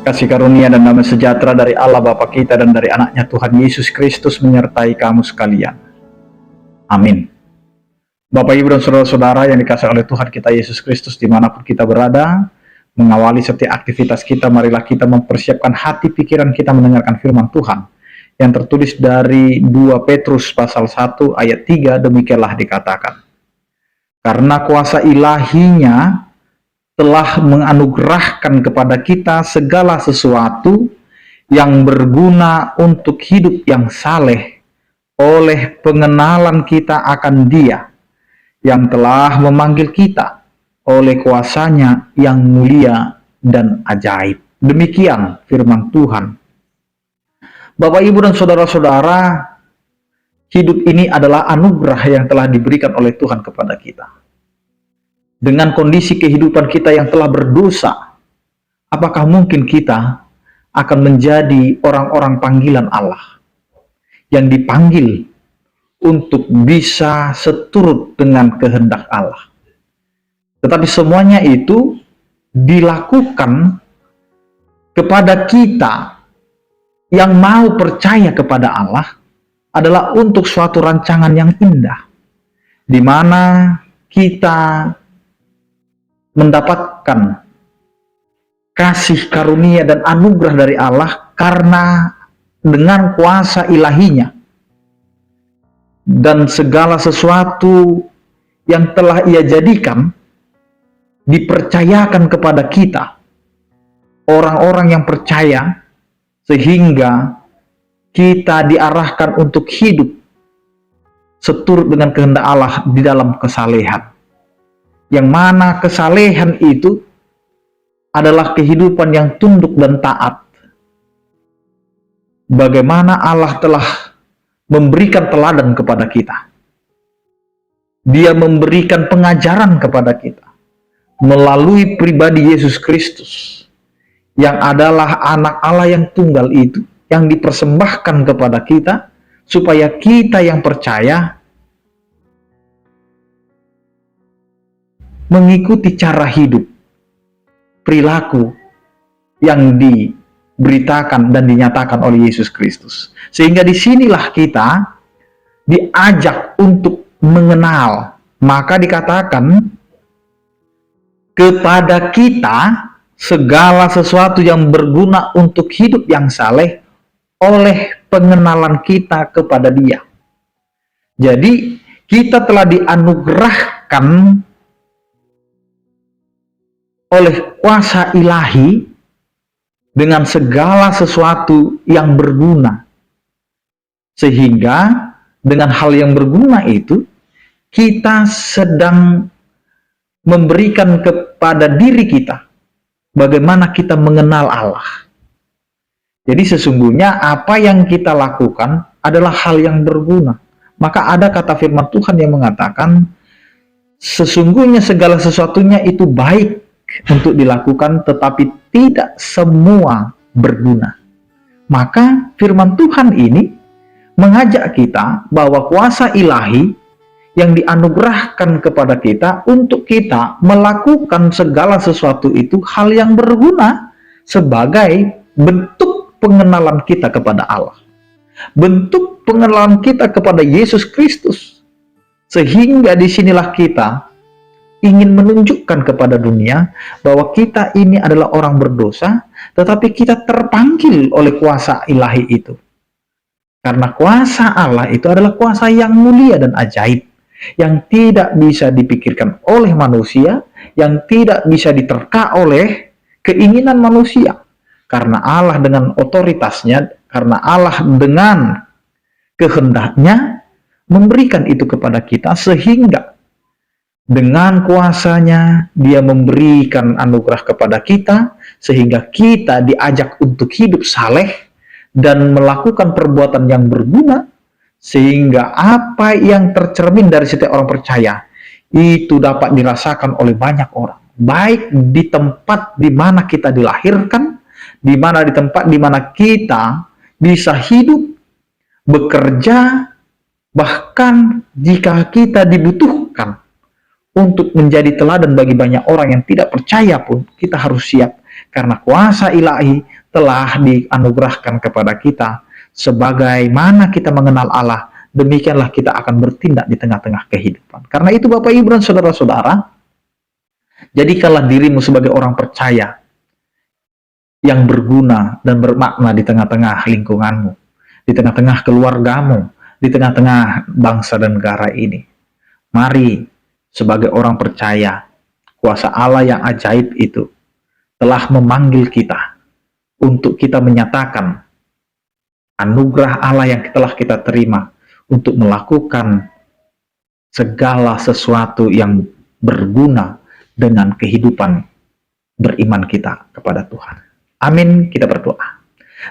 Kasih karunia dan damai sejahtera dari Allah Bapa kita dan dari anaknya Tuhan Yesus Kristus menyertai kamu sekalian. Amin. Bapak, Ibu, dan saudara-saudara yang dikasihi oleh Tuhan kita Yesus Kristus dimanapun kita berada, mengawali setiap aktivitas kita, marilah kita mempersiapkan hati pikiran kita mendengarkan firman Tuhan yang tertulis dari 2 Petrus pasal 1 ayat 3, demikianlah dikatakan. Karena kuasa ilahinya telah menganugerahkan kepada kita segala sesuatu yang berguna untuk hidup yang saleh oleh pengenalan kita akan Dia yang telah memanggil kita oleh kuasanya yang mulia dan ajaib. Demikian firman Tuhan. Bapak, Ibu, dan saudara-saudara, hidup ini adalah anugerah yang telah diberikan oleh Tuhan kepada kita. Dengan kondisi kehidupan kita yang telah berdosa, apakah mungkin kita akan menjadi orang-orang panggilan Allah yang dipanggil untuk bisa seturut dengan kehendak Allah? Tetapi semuanya itu dilakukan kepada kita yang mau percaya kepada Allah adalah untuk suatu rancangan yang indah, di mana kita mendapatkan kasih karunia dan anugerah dari Allah karena dengan kuasa ilahinya dan segala sesuatu yang telah Ia jadikan dipercayakan kepada kita, orang-orang yang percaya, sehingga kita diarahkan untuk hidup seturut dengan kehendak Allah di dalam kesalehan. Yang mana kesalehan itu adalah kehidupan yang tunduk dan taat. Bagaimana Allah telah memberikan teladan kepada kita. Dia memberikan pengajaran kepada kita melalui pribadi Yesus Kristus, yang adalah anak Allah yang tunggal itu, yang dipersembahkan kepada kita, supaya kita yang percaya mengikuti cara hidup, perilaku yang diberitakan dan dinyatakan oleh Yesus Kristus. Sehingga disinilah kita diajak untuk mengenal. Maka dikatakan kepada kita segala sesuatu yang berguna untuk hidup yang saleh oleh pengenalan kita kepada Dia. Jadi kita telah dianugerahkan oleh kuasa ilahi dengan segala sesuatu yang berguna, sehingga dengan hal yang berguna itu kita sedang memberikan kepada diri kita bagaimana kita mengenal Allah. Jadi sesungguhnya apa yang kita lakukan adalah hal yang berguna. Maka ada kata firman Tuhan yang mengatakan sesungguhnya segala sesuatunya itu baik untuk dilakukan, tetapi tidak semua berguna. Maka firman Tuhan ini mengajak kita bahwa kuasa ilahi yang dianugerahkan kepada kita untuk kita melakukan segala sesuatu itu hal yang berguna sebagai bentuk pengenalan kita kepada Allah, bentuk pengenalan kita kepada Yesus Kristus, sehingga disinilah kita ingin menunjukkan kepada dunia bahwa kita ini adalah orang berdosa, tetapi kita terpanggil oleh kuasa ilahi itu. Karena kuasa Allah itu adalah kuasa yang mulia dan ajaib, yang tidak bisa dipikirkan oleh manusia, yang tidak bisa diterka oleh keinginan manusia. Karena Allah dengan otoritasnya, karena Allah dengan kehendaknya memberikan itu kepada kita, sehingga dengan kuasanya Dia memberikan anugerah kepada kita, sehingga kita diajak untuk hidup saleh dan melakukan perbuatan yang berguna, sehingga apa yang tercermin dari setiap orang percaya itu dapat dirasakan oleh banyak orang, baik di tempat di mana kita dilahirkan, di tempat di mana kita bisa hidup, bekerja, bahkan jika kita dibutuhkan untuk menjadi teladan bagi banyak orang yang tidak percaya pun, kita harus siap. karena kuasa ilahi telah dianugerahkan kepada kita. Sebagaimana kita mengenal Allah, demikianlah kita akan bertindak di tengah-tengah kehidupan. Karena itu Bapak Ibu dan saudara-saudara, jadikanlah dirimu sebagai orang percaya yang berguna dan bermakna di tengah-tengah lingkunganmu, di tengah-tengah keluargamu, di tengah-tengah bangsa dan negara ini. Mari, sebagai orang percaya, kuasa Allah yang ajaib itu telah memanggil kita untuk kita menyatakan anugerah Allah yang telah kita terima untuk melakukan segala sesuatu yang berguna dengan kehidupan beriman kita kepada Tuhan. Amin, kita berdoa.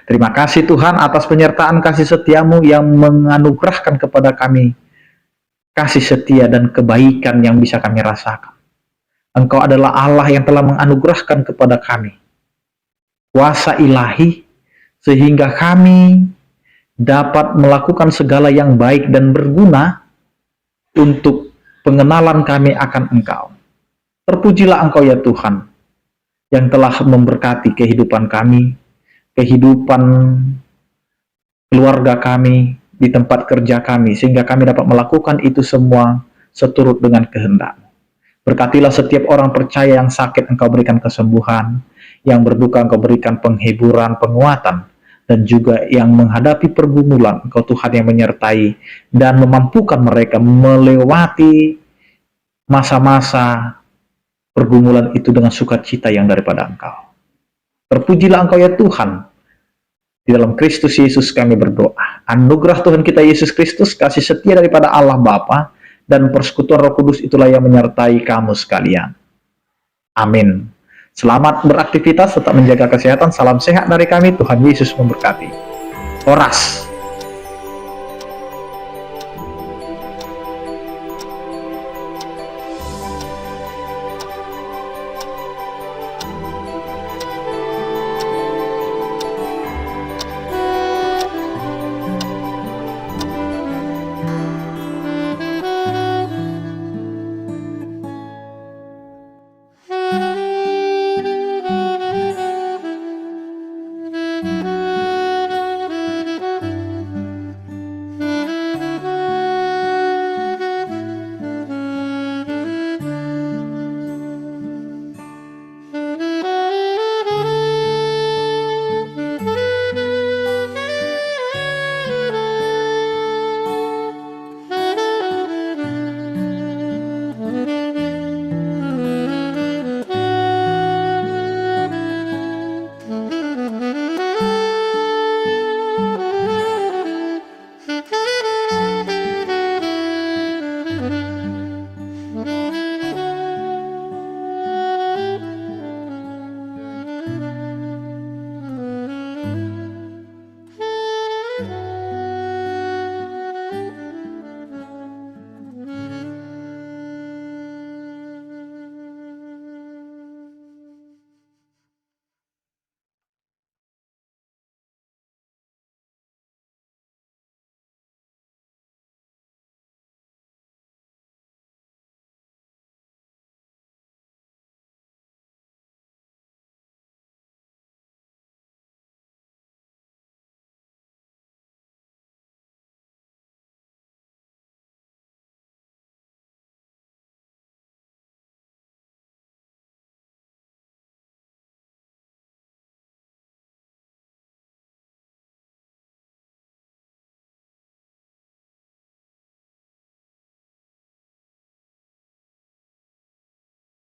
Terima kasih Tuhan atas penyertaan kasih setiamu yang menganugerahkan kepada kami kasih setia dan kebaikan yang bisa kami rasakan. Engkau adalah Allah yang telah menganugerahkan kepada kami kuasa ilahi sehingga kami dapat melakukan segala yang baik dan berguna untuk pengenalan kami akan Engkau. Terpujilah Engkau ya Tuhan, yang telah memberkati kehidupan kami, kehidupan keluarga kami, di tempat kerja kami, sehingga kami dapat melakukan itu semua seturut dengan kehendak. Berkatilah setiap orang percaya yang sakit, Engkau berikan kesembuhan, yang berduka Engkau berikan penghiburan, penguatan, dan juga yang menghadapi pergumulan, Engkau Tuhan yang menyertai dan memampukan mereka melewati masa-masa pergumulan itu dengan sukacita yang daripada Engkau. Terpujilah Engkau ya Tuhan. Di dalam Kristus Yesus kami berdoa. Anugerah Tuhan kita Yesus Kristus, kasih setia daripada Allah Bapa, dan persekutuan Roh Kudus itulah yang menyertai kamu sekalian. Amin. Selamat beraktivitas, tetap menjaga kesehatan. Salam sehat dari kami. Tuhan Yesus memberkati. Horas.